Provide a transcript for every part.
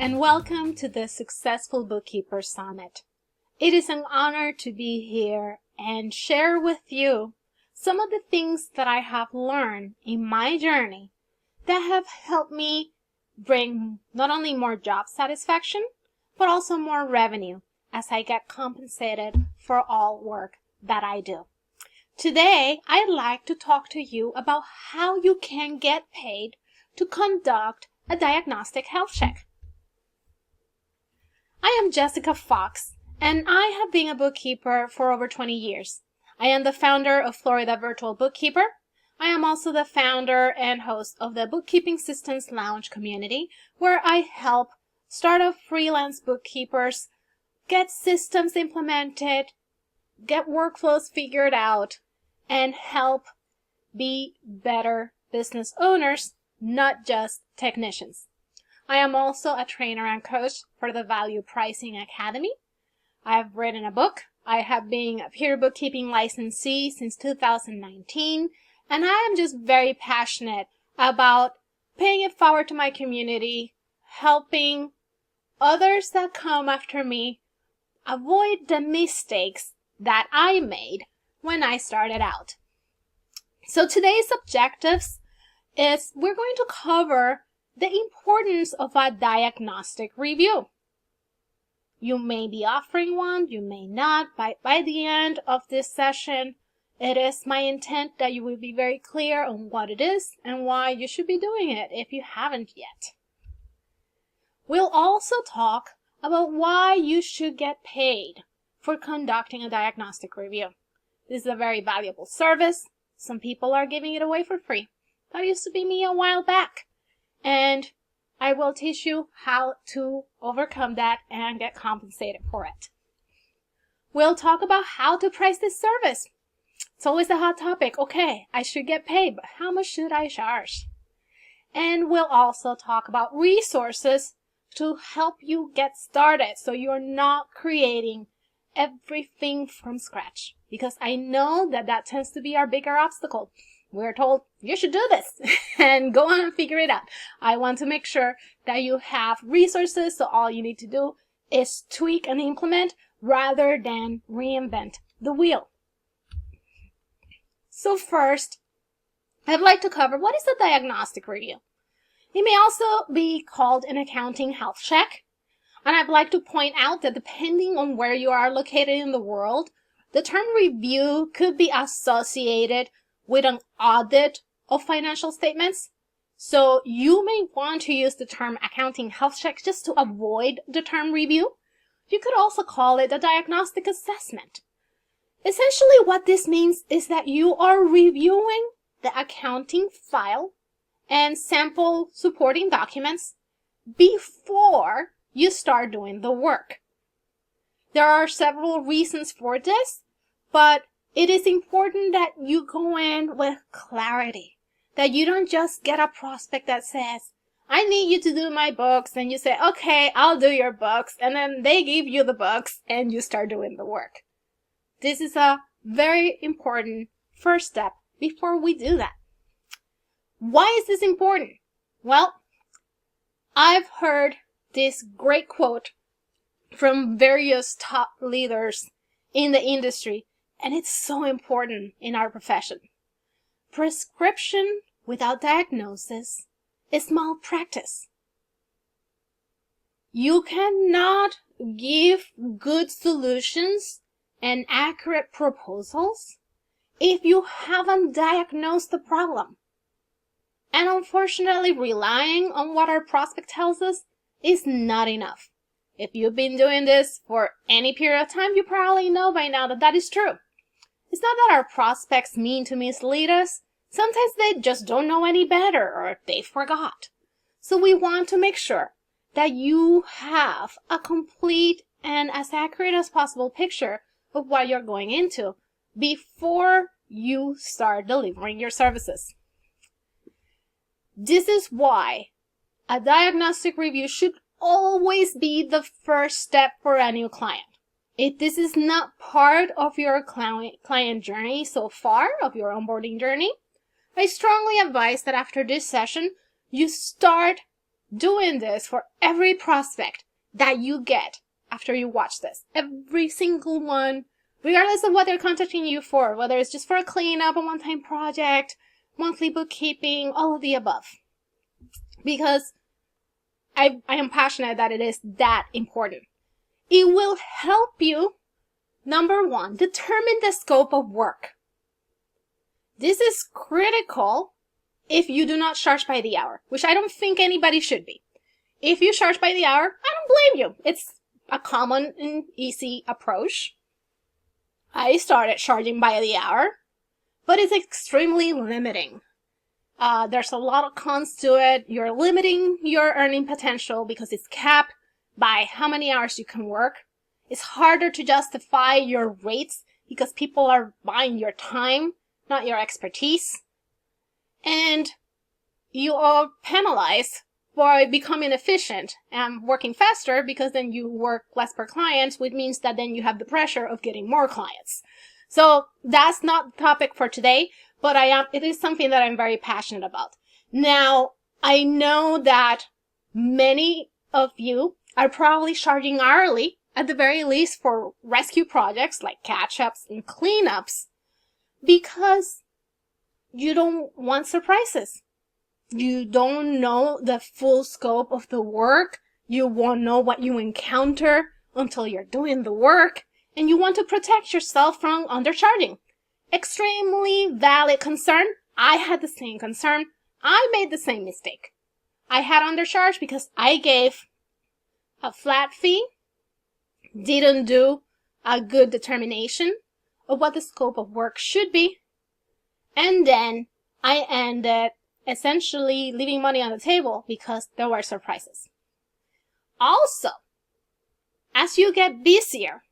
and welcome to the Successful Bookkeeper Summit. It is an honor to be here and share with you some of the things that I have learned in my journey that have helped me bring not only more job satisfaction, but also more revenue as I get compensated for all work that I do. Today, I'd like to talk to you about how you can get paid to conduct a diagnostic health check. I am Jessica Fox, and I have been a bookkeeper for over 20 years. I am the founder of Florida Virtual Bookkeeper. I am also the founder and host of the Bookkeeping Systems Lounge community, where I help startup freelance bookkeepers get systems implemented, get workflows figured out, and help be better business owners, not just technicians. I am also a trainer and coach for the Value Pricing Academy. I have written a book. I have been a peer bookkeeping licensee since 2019, and I am just very passionate about paying it forward to my community, helping others that come after me avoid the mistakes that I made when I started out. So today's objectives is we're going to cover the importance of a diagnostic review. You may be offering one, you may not. By the end of this session, it is my intent that you will be very clear on what it is and why you should be doing it if you haven't yet. We'll also talk about why you should get paid for conducting a diagnostic review. This is a very valuable service. Some people are giving it away for free. That used to be me a while back. And I will teach you how to overcome that and get compensated for it. We'll talk about how to price this service. It's always a hot topic. Okay, I should get paid, but how much should I charge? And we'll also talk about resources to help you get started so you're not creating everything from scratch, because I know that tends to be our bigger obstacle. We're told you should do this and go on and figure it out. I want to make sure that you have resources, so all you need to do is tweak and implement rather than reinvent the wheel. So first, I'd like to cover what is a diagnostic review. It may also be called an accounting health check. And I'd like to point out that depending on where you are located in the world, the term review could be associated with an audit of financial statements. So you may want to use the term accounting health check just to avoid the term review. You could also call it a diagnostic assessment. Essentially, what this means is that you are reviewing the accounting file and sample supporting documents before you start doing the work. There are several reasons for this, but it is important that you go in with clarity, that you don't just get a prospect that says, I need you to do my books, and you say, okay, I'll do your books, and then they give you the books and you start doing the work. This is a very important first step before we do that. Why is this important? Well, I've heard this great quote from various top leaders in the industry, and it's so important in our profession. Prescription without diagnosis is malpractice. You cannot give good solutions and accurate proposals if you haven't diagnosed the problem. And unfortunately, relying on what our prospect tells us is not enough. If you've been doing this for any period of time, you probably know by now that is true. It's not that our prospects mean to mislead us. Sometimes they just don't know any better, or they forgot. So we want to make sure that you have a complete and as accurate as possible picture of what you're going into before you start delivering your services. This is why a diagnostic review should always be the first step for a new client. If this is not part of your client journey so far, of your onboarding journey, I strongly advise that after this session, you start doing this for every prospect that you get after you watch this. Every single one, regardless of what they're contacting you for, whether it's just for a cleanup, a one-time project, monthly bookkeeping, all of the above. Because I am passionate that it is that important. It will help you, number one, determine the scope of work. This is critical if you do not charge by the hour, which I don't think anybody should be. If you charge by the hour, I don't blame you. It's a common and easy approach. I started charging by the hour, but it's extremely limiting. There's a lot of cons to it. You're limiting your earning potential because it's capped by how many hours you can work. It's harder to justify your rates because people are buying your time, not your expertise. And you are penalized for becoming efficient and working faster because then you work less per client, which means that then you have the pressure of getting more clients. So that's not the topic for today, but it is something that I'm very passionate about. Now, I know that many of you are probably charging hourly, at the very least for rescue projects like catch-ups and cleanups, because you don't want surprises. You don't know the full scope of the work. You won't know what you encounter until you're doing the work, and you want to protect yourself from undercharging. Extremely valid concern. I had the same concern. I made the same mistake. I had undercharged because I gave a flat fee, didn't do a good determination of what the scope of work should be, and then I ended essentially leaving money on the table because there were surprises. Also, as you get busier,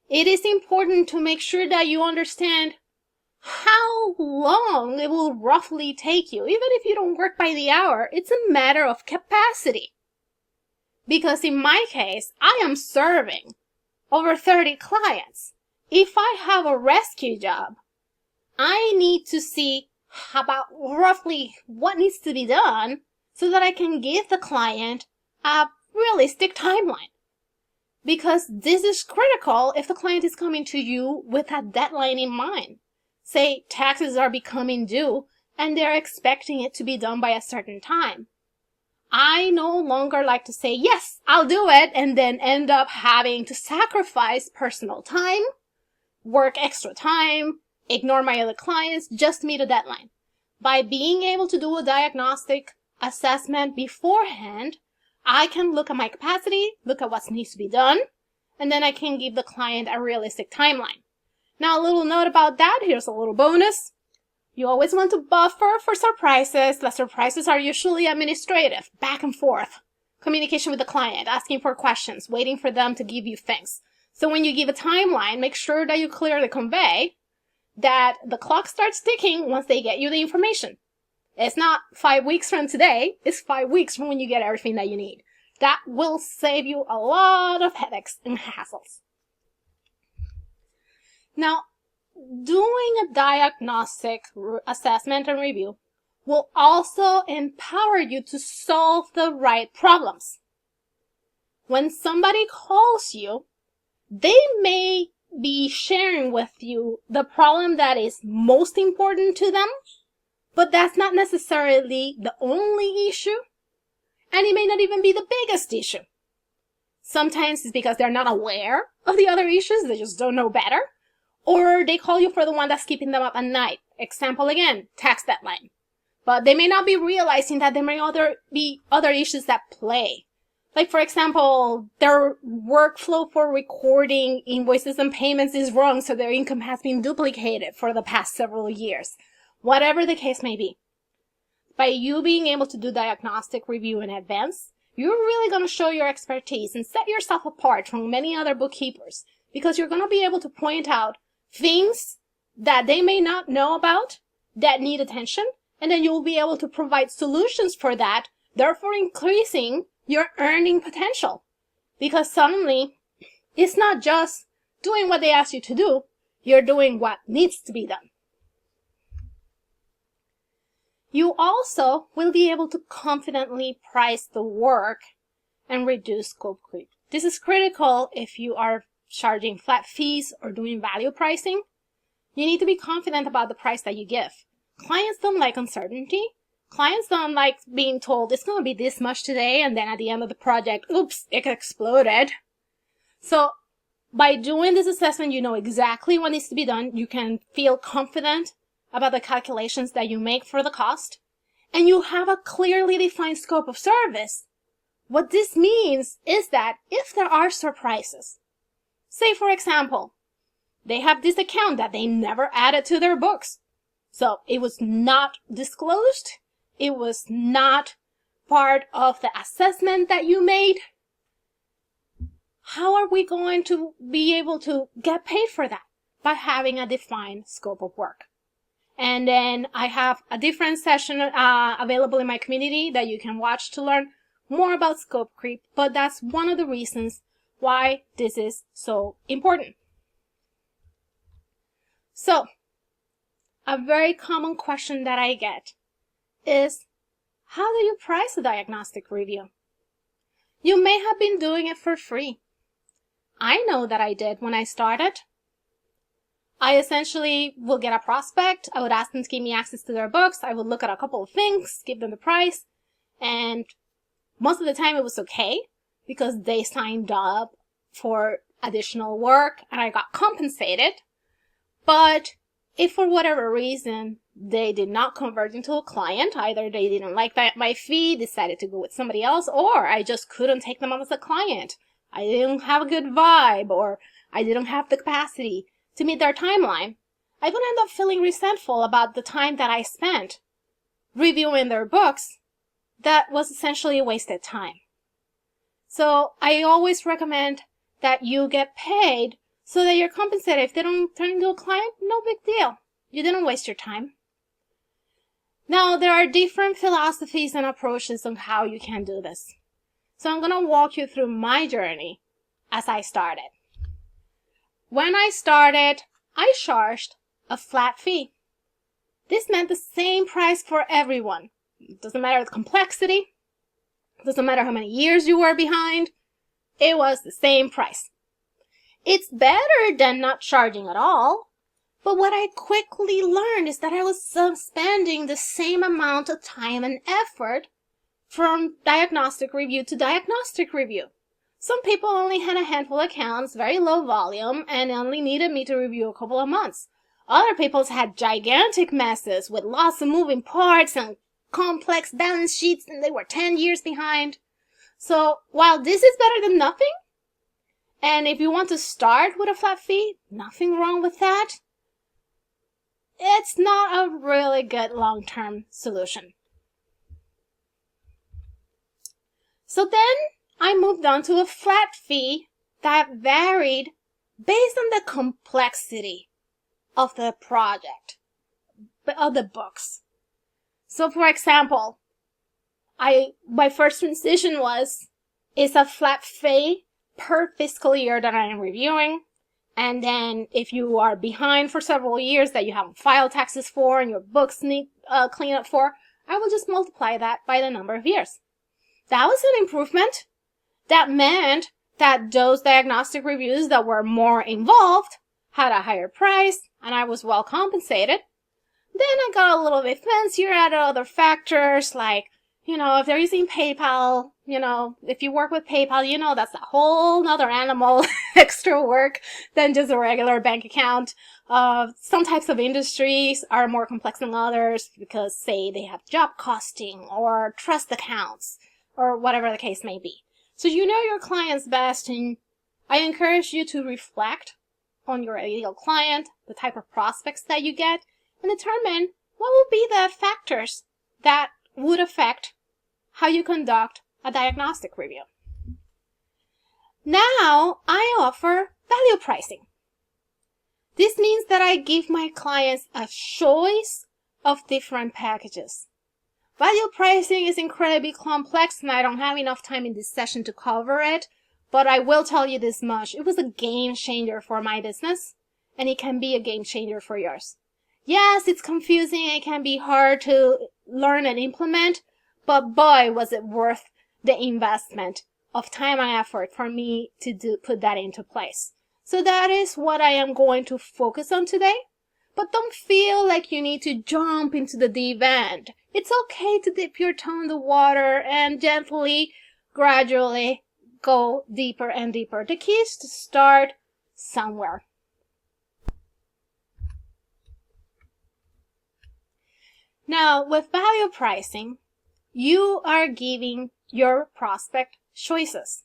it is important to make sure that you understand how long it will roughly take you. Even if you don't work by the hour, it's a matter of capacity. Because in my case, I am serving over 30 clients. If I have a rescue job, I need to see about roughly what needs to be done so that I can give the client a realistic timeline. Because this is critical if the client is coming to you with a deadline in mind. Say taxes are becoming due and they're expecting it to be done by a certain time. I no longer like to say, yes, I'll do it, and then end up having to sacrifice personal time, work extra time, ignore my other clients, just meet a deadline. By being able to do a diagnostic assessment beforehand, I can look at my capacity, look at what needs to be done, and then I can give the client a realistic timeline. Now, a little note about that. Here's a little bonus. You always want to buffer for surprises. The surprises are usually administrative, back and forth. Communication with the client, asking for questions, waiting for them to give you things. So when you give a timeline, make sure that you clearly convey that the clock starts ticking once they get you the information. It's not 5 weeks from today. It's 5 weeks from when you get everything that you need. That will save you a lot of headaches and hassles. Now, doing a diagnostic assessment and review will also empower you to solve the right problems. When somebody calls you, they may be sharing with you the problem that is most important to them, but that's not necessarily the only issue, and it may not even be the biggest issue. Sometimes it's because they're not aware of the other issues, they just don't know better, or they call you for the one that's keeping them up at night. Example again, tax deadline. But they may not be realizing that there may be other issues that play. Like, for example, their workflow for recording invoices and payments is wrong, so their income has been duplicated for the past several years. Whatever the case may be. By you being able to do diagnostic review in advance, you're really going to show your expertise and set yourself apart from many other bookkeepers, because you're going to be able to point out things that they may not know about that need attention, and then you'll be able to provide solutions for that, therefore increasing your earning potential. Because suddenly, it's not just doing what they ask you to do, you're doing what needs to be done. You also will be able to confidently price the work and reduce scope creep. This is critical if you are charging flat fees or doing value pricing. You need to be confident about the price that you give. Clients don't like uncertainty. Clients don't like being told it's going to be this much today and then at the end of the project, oops, it exploded. So by doing this assessment, you know exactly what needs to be done. You can feel confident about the calculations that you make for the cost, and you have a clearly defined scope of service. What this means is that if there are surprises, say for example, they have this account that they never added to their books, so it was not disclosed, it was not part of the assessment that you made, how are we going to be able to get paid for that? By having a defined scope of work. And then I have a different session available in my community that you can watch to learn more about scope creep, but that's one of the reasons why this is so important. So, a very common question that I get is, how do you price a diagnostic review? You may have been doing it for free. I know that I did when I started. I essentially will get a prospect. I would ask them to give me access to their books. I would look at a couple of things, give them the price, and most of the time it was okay because they signed up for additional work and I got compensated. But if for whatever reason they did not convert into a client, either they didn't like my fee, decided to go with somebody else, or I just couldn't take them on as a client, I didn't have a good vibe, or I didn't have the capacity to meet their timeline, I would end up feeling resentful about the time that I spent reviewing their books that was essentially wasted time. So I always recommend that you get paid so that you're compensated. If they don't turn into a client, no big deal. You didn't waste your time. Now, there are different philosophies and approaches on how you can do this. So I'm going to walk you through my journey as I started. When I started, I charged a flat fee. This meant the same price for everyone. It doesn't matter the complexity. It doesn't matter how many years you were behind. It was the same price. It's better than not charging at all. But what I quickly learned is that I was spending the same amount of time and effort from diagnostic review to diagnostic review. Some people only had a handful of accounts, very low volume, and only needed me to review a couple of months. Other people had gigantic messes with lots of moving parts and complex balance sheets, and they were 10 years behind. So while this is better than nothing, and if you want to start with a flat fee, nothing wrong with that, it's not a really good long-term solution. So then I moved on to a flat fee that varied based on the complexity of the project, of the books. So for example, my first decision is a flat fee per fiscal year that I am reviewing. And then if you are behind for several years that you haven't filed taxes for and your books need cleanup for, I will just multiply that by the number of years. That was an improvement. That meant that those diagnostic reviews that were more involved had a higher price and I was well compensated. Then I got a little bit fancier, added other factors like, if they're using PayPal, if you work with PayPal, that's a whole nother animal, extra work than just a regular bank account. Some types of industries are more complex than others because, say, they have job costing or trust accounts or whatever the case may be. So you know your clients best, and I encourage you to reflect on your ideal client, the type of prospects that you get, and determine what will be the factors that would affect how you conduct a diagnostic review. Now, I offer value pricing. This means that I give my clients a choice of different packages. Value pricing is incredibly complex and I don't have enough time in this session to cover it, but I will tell you this much. It was a game changer for my business, and it can be a game changer for yours. Yes, it's confusing. It can be hard to learn and implement, but boy, was it worth the investment of time and effort for me to put that into place. So that is what I am going to focus on today. But don't feel like you need to jump into the deep end. It's okay to dip your toe in the water and gently, gradually go deeper and deeper. The key is to start somewhere. Now, with value pricing, you are giving your prospect choices.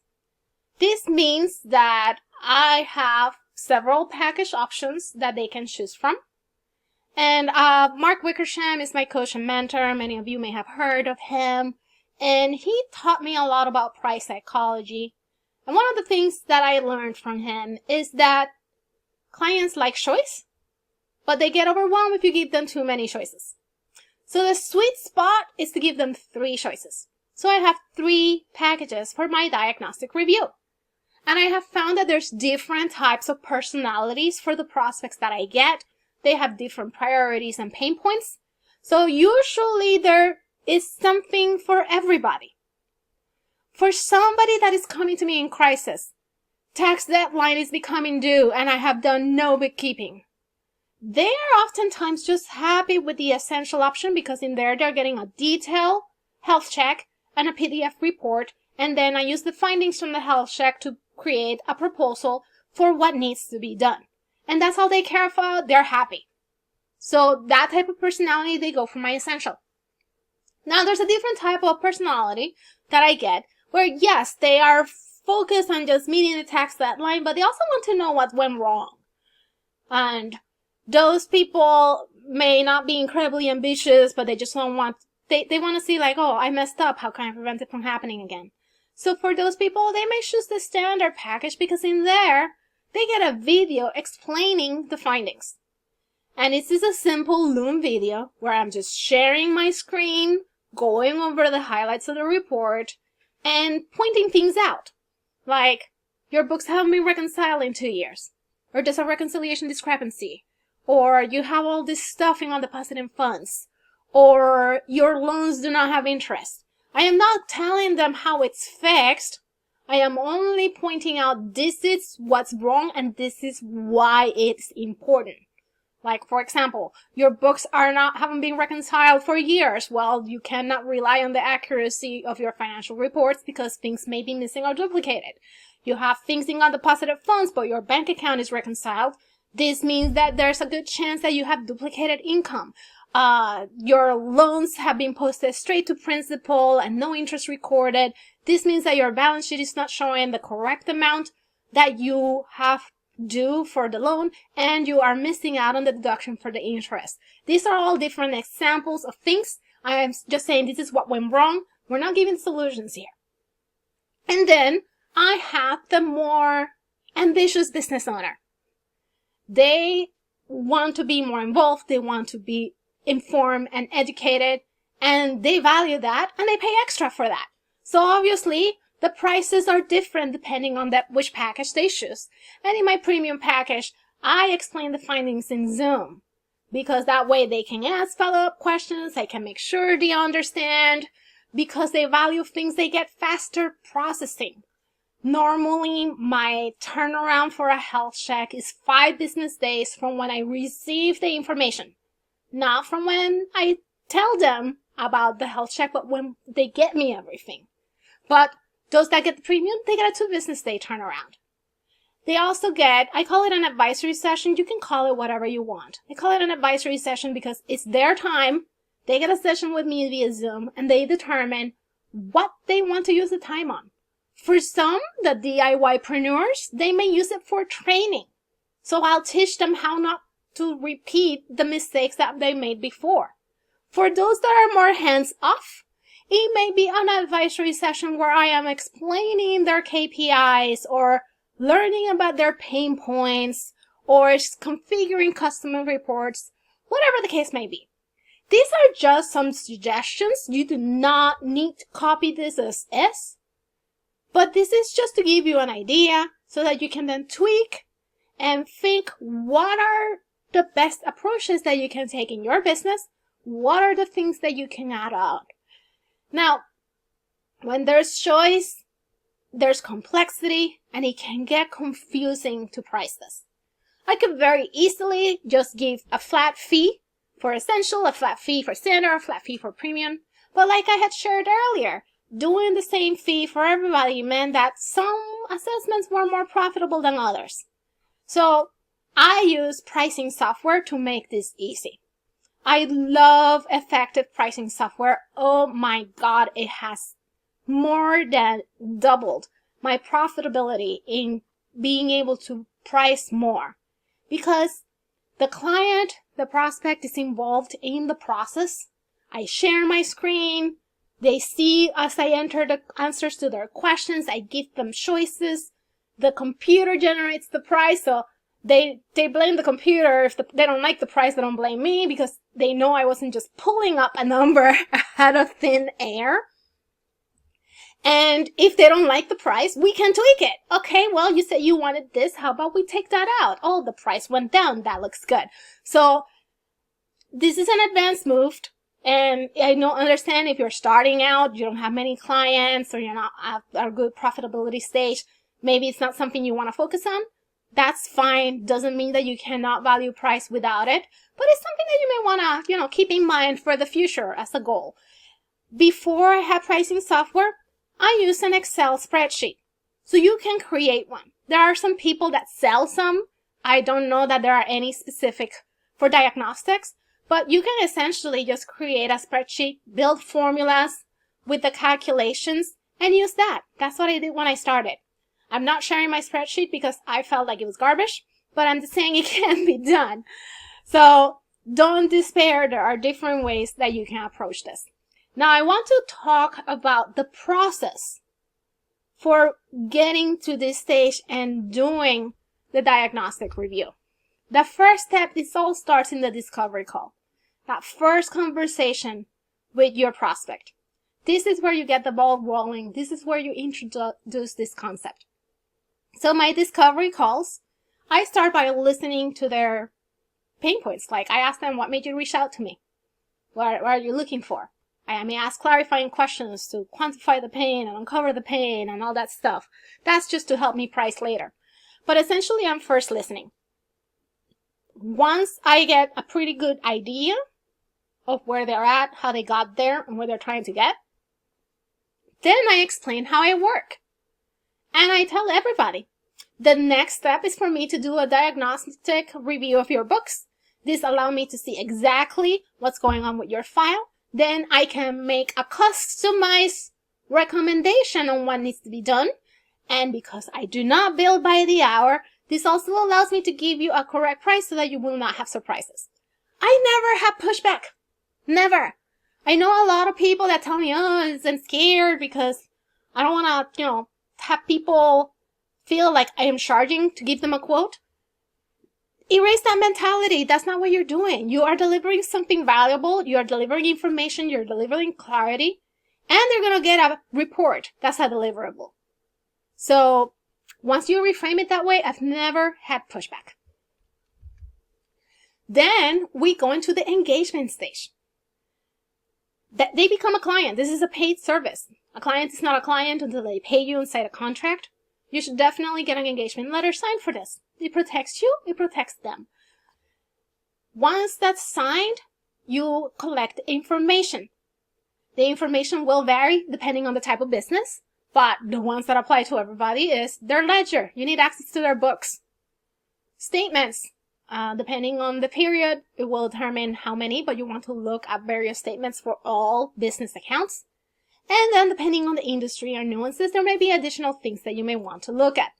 This means that I have several package options that they can choose from. And Mark Wickersham is my coach and mentor. Many of you may have heard of him. And he taught me a lot about price psychology. And one of the things that I learned from him is that clients like choice, but they get overwhelmed if you give them too many choices. So the sweet spot is to give them 3 choices. So I have 3 packages for my diagnostic review. And I have found that there's different types of personalities for the prospects that I get. They have different priorities and pain points. So usually there is something for everybody. For somebody that is coming to me in crisis, tax deadline is becoming due and I have done no bookkeeping. They are oftentimes just happy with the essential option because in there they're getting a detailed health check and a PDF report, and then I use the findings from the health check to create a proposal for what needs to be done. And that's how they care about, they're happy. So that type of personality, they go for my essential. Now there's a different type of personality that I get where yes, they are focused on just meeting the tax deadline, but they also want to know what went wrong. And those people may not be incredibly ambitious, but they just don't want, they want to see like, oh, I messed up. How can I prevent it from happening again? So for those people, they may choose the standard package because in there, they get a video explaining the findings. And this is a simple Loom video where I'm just sharing my screen, going over the highlights of the report, and pointing things out. Like, your books haven't been reconciled in 2 years. Or there's a reconciliation discrepancy. Or you have all this stuffing on depositing funds. Or your loans do not have interest. I am not telling them how it's fixed. I am only pointing out this is what's wrong and this is why it's important. Like, for example, your books haven't been reconciled for years. Well, you cannot rely on the accuracy of your financial reports because things may be missing or duplicated. You have things in undeposited funds, but your bank account is reconciled. This means that there's a good chance that you have duplicated income. Your loans have been posted straight to principal and no interest recorded. This means that your balance sheet is not showing the correct amount that you have due for the loan, and you are missing out on the deduction for the interest. These are all different examples of things. I am just saying this is what went wrong. We're not giving solutions here. And then I have the more ambitious business owner. They want to be more involved. They want to be informed and educated, and they value that, and they pay extra for that. So obviously, the prices are different depending on which package they choose. And in my premium package, I explain the findings in Zoom because that way they can ask follow-up questions. I can make sure they understand because they value things. They get faster processing. Normally, my turnaround for a health check is 5 business days from when I receive the information. Not from when I tell them about the health check, but when they get me everything. But those that get the premium, they get a 2 business day turnaround. They also get, I call it an advisory session. You can call it whatever you want. I call it an advisory session because it's their time. They get a session with me via Zoom and they determine what they want to use the time on. For some, the DIYpreneurs, they may use it for training. So I'll teach them how not to repeat the mistakes that they made before. For those that are more hands-off, it may be an advisory session where I am explaining their KPIs or learning about their pain points or configuring customer reports, whatever the case may be. These are just some suggestions. You do not need to copy this as is, but this is just to give you an idea so that you can then tweak and think what are the best approaches that you can take in your business What are the things that you can add on? Now, when there's choice, there's complexity, and it can get confusing to price this. I could very easily just give a flat fee for essential, a flat fee for standard, a flat fee for premium. But like I had shared earlier, doing the same fee for everybody meant that some assessments were more profitable than others. So I use pricing software to make this easy. I love effective pricing software. Oh my God, it has more than doubled my profitability in being able to price more, because the client, the prospect, is involved in the process. I share my screen. They see as I enter the answers to their questions. I give them choices. The computer generates the price, so they blame the computer. If they don't like the price, they don't blame me, because they know I wasn't just pulling up a number out of thin air. And if they don't like the price, we can tweak it. Okay, well, you said you wanted this. How about we take that out? Oh, the price went down. That looks good. So this is an advanced move. And I don't understand if you're starting out, you don't have many clients, or you're not at a good profitability stage. Maybe it's not something you want to focus on. That's fine. Doesn't mean that you cannot value price without it. But it's something that you may want to, keep in mind for the future as a goal. Before I had pricing software, I use an Excel spreadsheet. So you can create one. There are some people that sell some. I don't know that there are any specific for diagnostics, but you can essentially just create a spreadsheet, build formulas with the calculations, and use that. That's what I did when I started. I'm not sharing my spreadsheet because I felt like it was garbage, but I'm just saying it can be done. So don't despair. There are different ways that you can approach this. Now, I want to talk about the process for getting to this stage and doing the diagnostic review. The first step, this all starts in the discovery call. That first conversation with your prospect. This is where you get the ball rolling. This is where you introduce this concept. So my discovery calls, I start by listening to their pain points. Like, I ask them, what made you reach out to me? What are you looking for? I may ask clarifying questions to quantify the pain and uncover the pain and all that stuff. That's just to help me price later. But essentially, I'm first listening. Once I get a pretty good idea of where they're at, how they got there, and where they're trying to get, then I explain how I work. And I tell everybody, the next step is for me to do a diagnostic review of your books. This allows me to see exactly what's going on with your file. Then I can make a customized recommendation on what needs to be done. And because I do not bill by the hour, this also allows me to give you a correct price so that you will not have surprises. I never have pushback. Never. I know a lot of people that tell me, oh, I'm scared because I don't want to, have people feel like I am charging to give them a quote. Erase that mentality. That's not what you're doing. You are delivering something valuable. You are delivering information. You're delivering clarity. And they're going to get a report. That's a deliverable. So once you reframe it that way, I've never had pushback. Then we go into the engagement stage. That they become a client. This is a paid service. A client is not a client until they pay you and sign a contract. You should definitely get an engagement letter signed for this. It protects you. It protects them. Once that's signed, you collect information. The information will vary depending on the type of business, but the ones that apply to everybody is their ledger. You need access to their books. Statements. Depending on the period, it will determine how many, but you want to look at various statements for all business accounts. And then depending on the industry or nuances, there may be additional things that you may want to look at.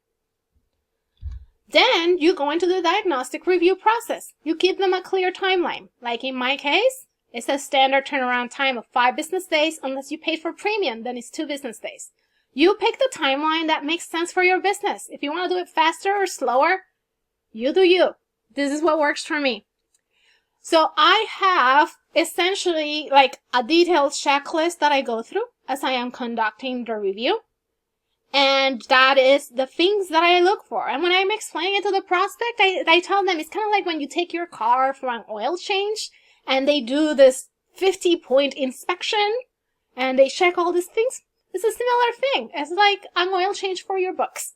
Then you go into the diagnostic review process. You give them a clear timeline. Like in my case, it's a standard turnaround time of 5 business days. Unless you pay for premium, then it's 2 business days. You pick the timeline that makes sense for your business. If you want to do it faster or slower, you do you. This is what works for me. So I have essentially like a detailed checklist that I go through as I am conducting the review. And that is the things that I look for. And when I'm explaining it to the prospect, I tell them it's kind of like when you take your car for an oil change and they do this 50-point inspection and they check all these things. It's a similar thing. It's like an oil change for your books.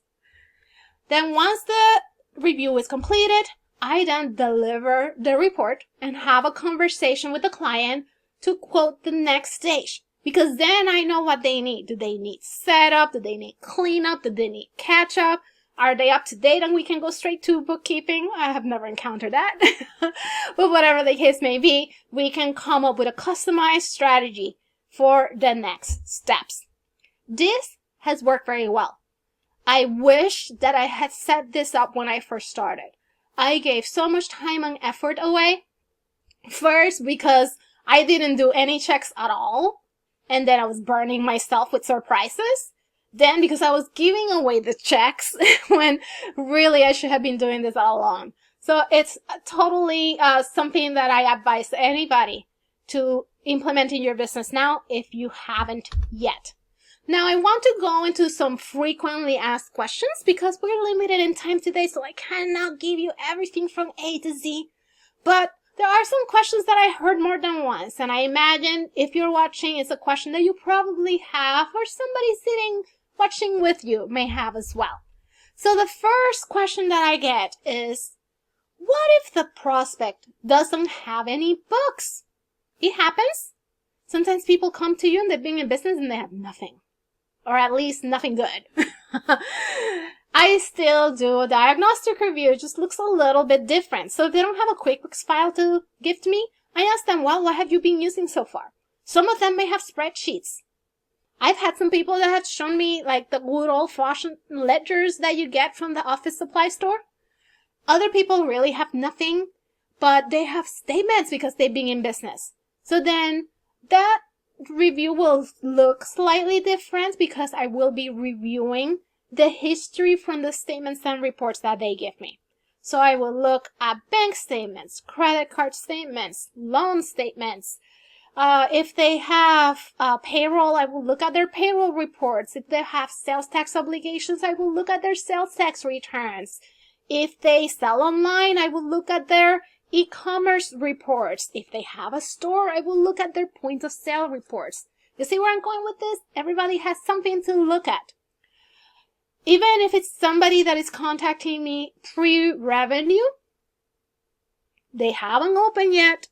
Then once the review is completed, I then deliver the report and have a conversation with the client to quote the next stage. Because then I know what they need. Do they need setup? Do they need cleanup? Do they need catch up? Are they up to date and we can go straight to bookkeeping? I have never encountered that. But whatever the case may be, we can come up with a customized strategy for the next steps. This has worked very well. I wish that I had set this up when I first started. I gave so much time and effort away. First, because I didn't do any checks at all. And then I was burning myself with surprises. Then because I was giving away the checks when really I should have been doing this all along. So it's totally something that I advise anybody to implement in your business now if you haven't yet. Now I want to go into some frequently asked questions because we're limited in time today, so I cannot give you everything from A to Z. But there are some questions that I heard more than once, and I imagine if you're watching, it's a question that you probably have or somebody sitting watching with you may have as well. So the first question that I get is, what if the prospect doesn't have any books? It happens. Sometimes people come to you and they've been in business and they have nothing. Or at least nothing good. I still do a diagnostic review. It just looks a little bit different. So if they don't have a QuickBooks file to gift me, I ask them, well, what have you been using so far? Some of them may have spreadsheets. I've had some people that have shown me like the good old-fashioned ledgers that you get from the office supply store. Other people really have nothing, but they have statements because they've been in business. So then that review will look slightly different because I will be reviewing the history from the statements and reports that they give me. So I will look at bank statements, credit card statements, loan statements. If they have payroll, I will look at their payroll reports. If they have sales tax obligations, I will look at their sales tax returns. If they sell online, I will look at their e-commerce reports. If they have a store, I will look at their point of sale reports. You see where I'm going with this? Everybody has something to look at. Even if it's somebody that is contacting me pre-revenue, they haven't opened yet,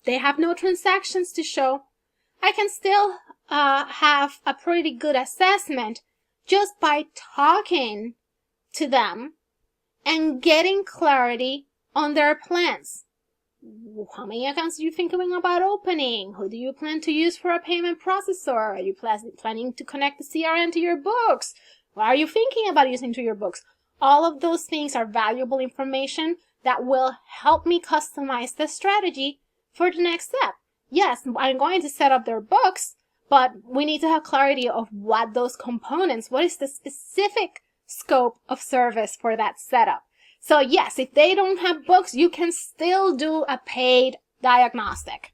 they have no transactions to show, I can still have a pretty good assessment just by talking to them and getting clarity on their plans. How many accounts are you thinking about opening? Who do you plan to use for a payment processor? Are you planning to connect the CRM to your books? What are you thinking about using to your books? All of those things are valuable information that will help me customize the strategy for the next step. Yes, I'm going to set up their books, but we need to have clarity of what those components, what is the specific scope of service for that setup. So yes, if they don't have books, you can still do a paid diagnostic.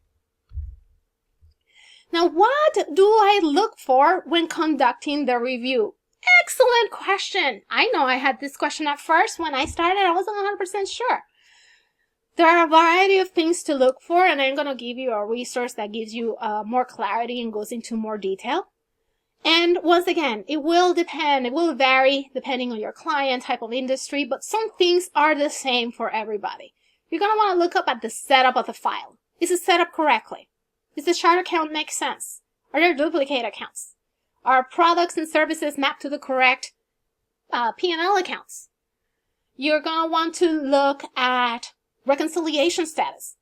Now, what do I look for when conducting the review? Excellent question. I know I had this question at first. When I started, I wasn't 100% sure. There are a variety of things to look for, and I'm going to give you a resource that gives you more clarity and goes into more detail. And once again, it will depend, it will vary depending on your client, type of industry, but some things are the same for everybody. You're going to want to look up at the setup of the file. Is it set up correctly? Does the chart account make sense? Are there duplicate accounts? Are products and services mapped to the correct P&L accounts? You're going to want to look at reconciliation status.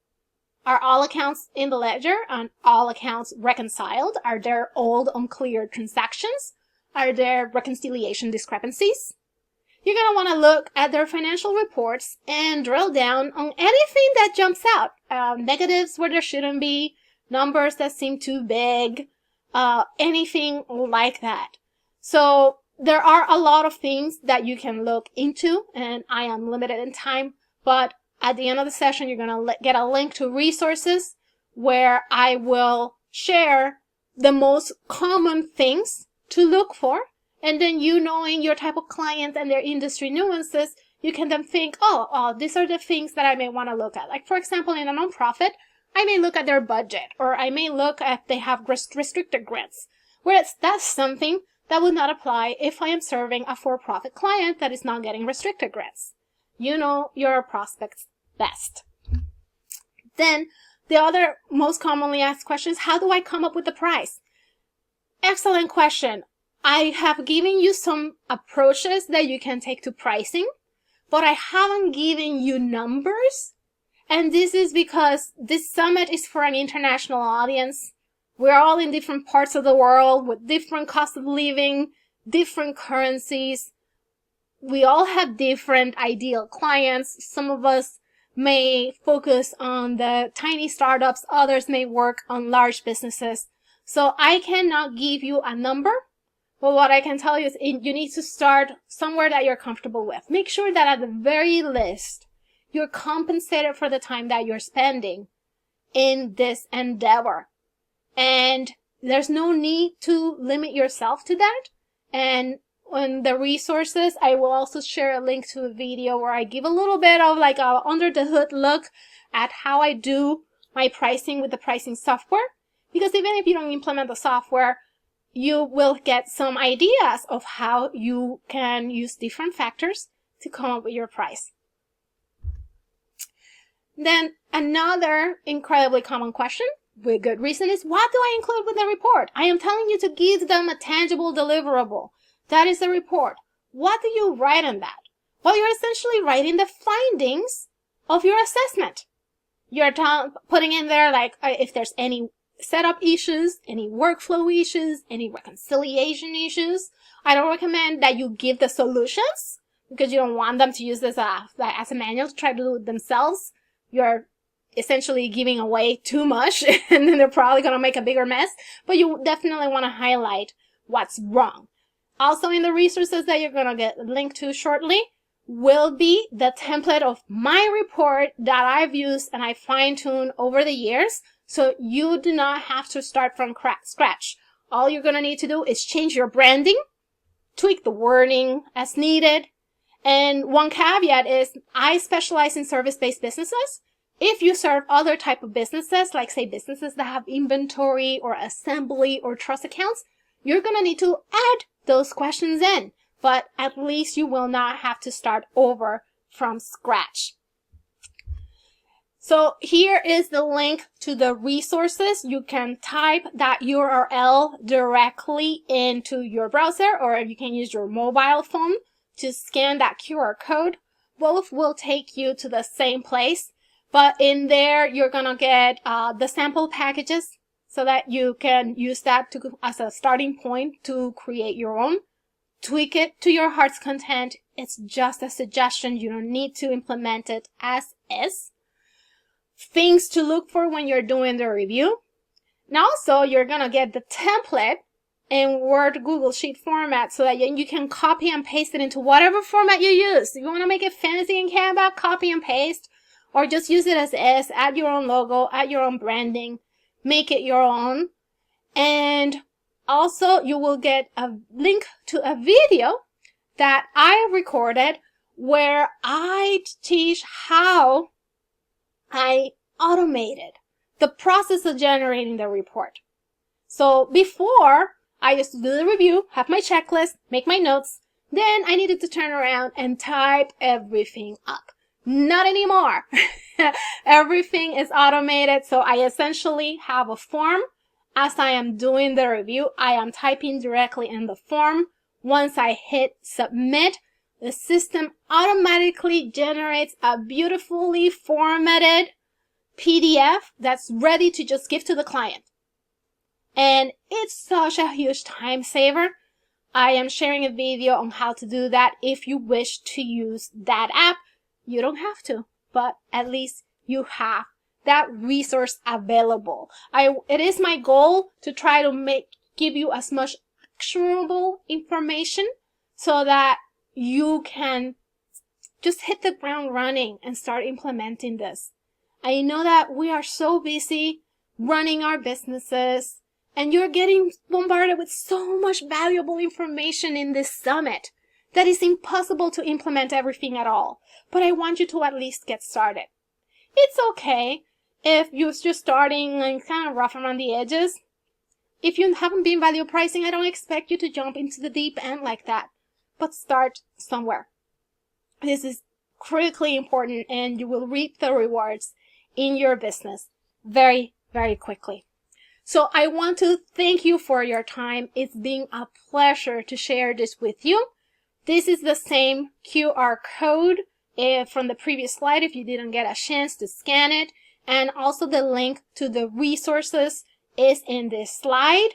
Are all accounts in the ledger and all accounts reconciled? Are there old unclear transactions? Are there reconciliation discrepancies? You're going to want to look at their financial reports and drill down on anything that jumps out. Negatives where there shouldn't be, numbers that seem too big, anything like that. So there are a lot of things that you can look into, and I am limited in time, but at the end of the session, you're going to get a link to resources where I will share the most common things to look for. And then you knowing your type of client and their industry nuances, you can then think, oh, these are the things that I may want to look at. Like, for example, in a nonprofit, I may look at their budget, or I may look at if they have restricted grants. Whereas that's something that would not apply if I am serving a for-profit client that is not getting restricted grants. You know your prospects best. Then the other most commonly asked question is, how do I come up with the price? Excellent question. I have given you some approaches that you can take to pricing, but I haven't given you numbers. And this is because this summit is for an international audience. We're all in different parts of the world with different cost of living, different currencies. We all have different ideal clients. Some of us may focus on the tiny startups. Others may work on large businesses. So I cannot give you a number, but what I can tell you is you need to start somewhere that you're comfortable with. Make sure that at the very least, you're compensated for the time that you're spending in this endeavor. And there's no need to limit yourself to that. And on the resources, I will also share a link to a video where I give a little bit of like a under the hood look at how I do my pricing with the pricing software. Because even if you don't implement the software, you will get some ideas of how you can use different factors to come up with your price. Then another incredibly common question, with good reason, is what do I include with the report? I am telling you to give them a tangible deliverable. That is the report. What do you write on that? Well, you're essentially writing the findings of your assessment. You're putting in there like if there's any setup issues, any workflow issues, any reconciliation issues. I don't recommend that you give the solutions because you don't want them to use this as a manual to try to do it themselves. You're essentially giving away too much and then they're probably going to make a bigger mess, but you definitely want to highlight what's wrong. Also in the resources that you're going to get linked to shortly will be the template of my report that I've used and I fine-tuned over the years, so you do not have to start from scratch. All you're going to need to do is change your branding, tweak the wording as needed, and one caveat is I specialize in service-based businesses. If you serve other type of businesses, like say businesses that have inventory or assembly or trust accounts, you're going to need to add those questions in, but at least you will not have to start over from scratch. So here is the link to the resources. You can type that URL directly into your browser, or you can use your mobile phone to scan that QR code. Both will take you to the same place, but in there you're gonna get the sample packages so that you can use that as a starting point to create your own. Tweak it to your heart's content. It's just a suggestion. You don't need to implement it as is. Things to look for when you're doing the review. And also, you're gonna get the template in Word, Google Sheet format so that you can copy and paste it into whatever format you use. If you want to make it fancy in Canva, copy and paste, or just use it as is, add your own logo, add your own branding, make it your own. And also, you will get a link to a video that I recorded where I teach how I automated the process of generating the report. So before, I used to do the review, have my checklist, make my notes, then I needed to turn around and type everything up. Not anymore. Everything is automated, so I essentially have a form. As I am doing the review, I am typing directly in the form. Once I hit submit, the system automatically generates a beautifully formatted PDF that's ready to just give to the client. And it's such a huge time saver. I am sharing a video on how to do that. If you wish to use that app, you don't have to, but at least you have that resource available. It is my goal to try to give you as much actionable information so that you can just hit the ground running and start implementing this. I know that we are so busy running our businesses, and you're getting bombarded with so much valuable information in this summit that it's impossible to implement everything at all. But I want you to at least get started. It's okay If you're just starting and kind of rough around the edges, if you haven't been value pricing, I don't expect you to jump into the deep end like that, but start somewhere. This is critically important, and you will reap the rewards in your business very, very quickly. So I want to thank you for your time. It's been a pleasure to share this with you. This is the same QR code from the previous slide if you didn't get a chance to scan it. And also the link to the resources is in this slide.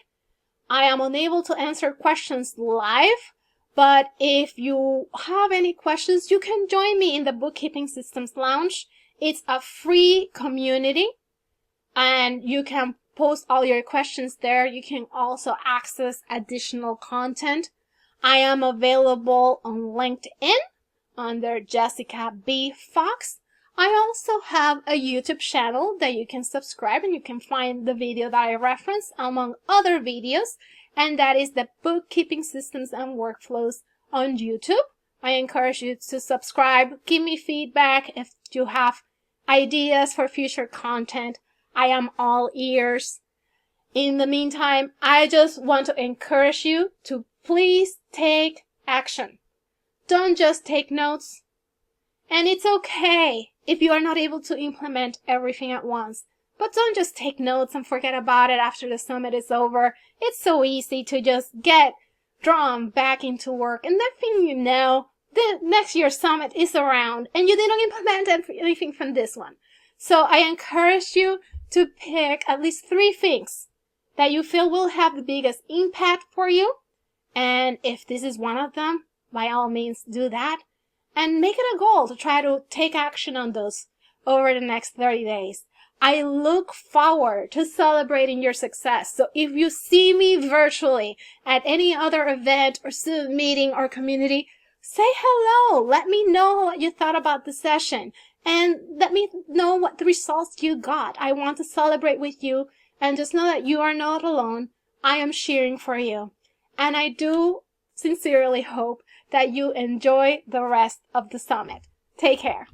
I am unable to answer questions live, but if you have any questions, you can join me in the Bookkeeping Systems Lounge. It's a free community, and you can post all your questions there. You can also access additional content. I am available on LinkedIn under Jessica B. Fox. I also have a YouTube channel that you can subscribe, and you can find the video that I reference among other videos, and that is the Bookkeeping Systems and Workflows on YouTube. I encourage you to subscribe. Give me feedback if you have ideas for future content. I am all ears. In the meantime, I just want to encourage you to please take action. Don't just take notes. And it's okay if you are not able to implement everything at once. But don't just take notes and forget about it after the summit is over. It's so easy to just get drawn back into work. And next thing you know, the next year's summit is around and you didn't implement anything from this one. So I encourage you to pick at least 3 things that you feel will have the biggest impact for you. And if this is one of them, by all means do that. And make it a goal to try to take action on those over the next 30 days. I look forward to celebrating your success. So if you see me virtually at any other event or Zoom meeting or community, say hello. Let me know what you thought about the session. And let me know what the results you got. I want to celebrate with you. And just know that you are not alone. I am cheering for you. And I do sincerely hope that you enjoy the rest of the summit. Take care.